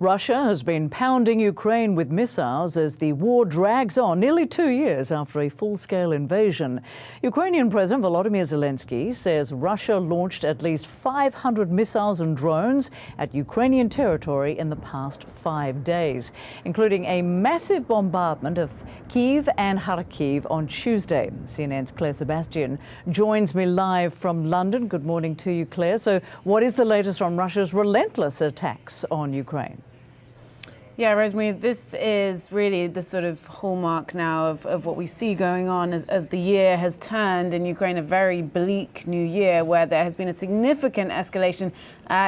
Russia has been pounding Ukraine with missiles as the war drags on nearly 2 years after a full-scale invasion. Ukrainian President Volodymyr Zelensky says Russia launched at least 500 missiles and drones at Ukrainian territory in the past 5 days, including a massive bombardment of Kyiv and Kharkiv on Tuesday. CNN's Claire Sebastian joins me live from London. Good morning to you, Claire. So what is the latest on Russia's relentless attacks on Ukraine? Yeah, Rosemary, this is really the sort of hallmark now of what we see going on as the year has turned in Ukraine, a very bleak new year where there has been a significant escalation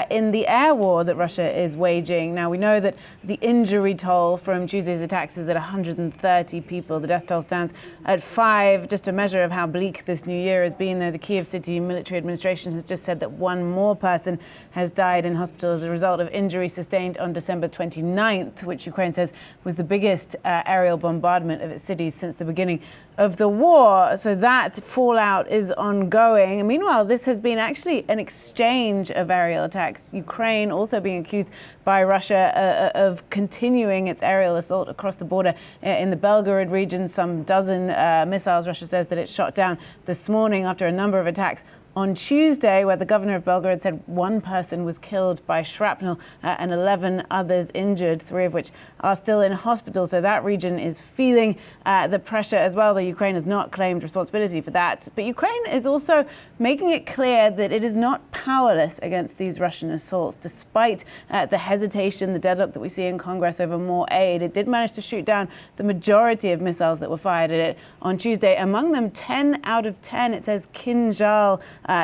in the air war that Russia is waging. Now, we know that the injury toll from Tuesday's attacks is at 130 people. The death toll stands at 5, just a measure of how bleak this new year has been, though the Kyiv city military administration has just said that one more person has died in hospital as a result of injury sustained on December 29th. Which Ukraine says was the biggest aerial bombardment of its cities since the beginning of the war. So that fallout is ongoing. And meanwhile, this has been actually an exchange of aerial attacks. Ukraine also being accused by Russia of continuing its aerial assault across the border in the Belgorod region. Some dozen missiles, Russia says, that it shot down this morning after a number of attacks on Tuesday, where the governor of Belgorod said one person was killed by shrapnel and 11 others injured, 3 of which are still in hospital. So that region is feeling the pressure as well, though Ukraine has not claimed responsibility for that. But Ukraine is also making it clear that it is not powerless against these Russian assaults, despite the hesitation, the deadlock that we see in Congress over more aid. It did manage to shoot down the majority of missiles that were fired at it on Tuesday. Among them, 10 out of 10, it says Kinzhal.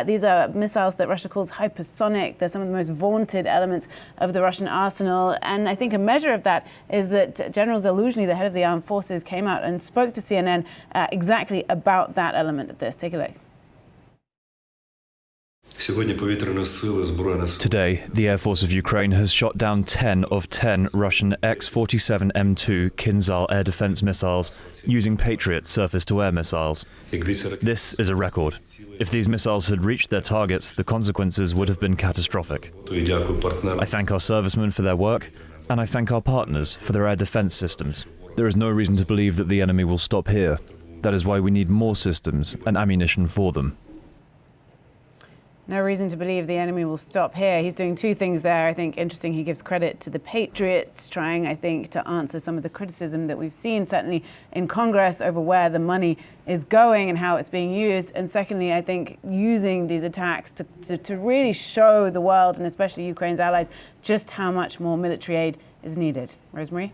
These are missiles that Russia calls hypersonic. They're some of the most vaunted elements of the Russian arsenal. And I think a measure of that is that General Zaluzhny, the head of the armed forces, came out and spoke to CNN exactly about that element of this. Take a look. Today, the Air Force of Ukraine has shot down 10 of 10 Russian X-47 M2 Kinzhal air defense missiles using Patriot surface-to-air missiles. This is a record. If these missiles had reached their targets, the consequences would have been catastrophic. I thank our servicemen for their work, and I thank our partners for their air defense systems. There is no reason to believe that the enemy will stop here. That is why we need more systems and ammunition for them. No reason to believe the enemy will stop here. He's doing 2 things there. I think interesting, he gives credit to the Patriots, trying, I think, to answer some of the criticism that we've seen, certainly in Congress, over where the money is going and how it's being used. And secondly, I think using these attacks to really show the world, and especially Ukraine's allies, just how much more military aid is needed. Rosemary?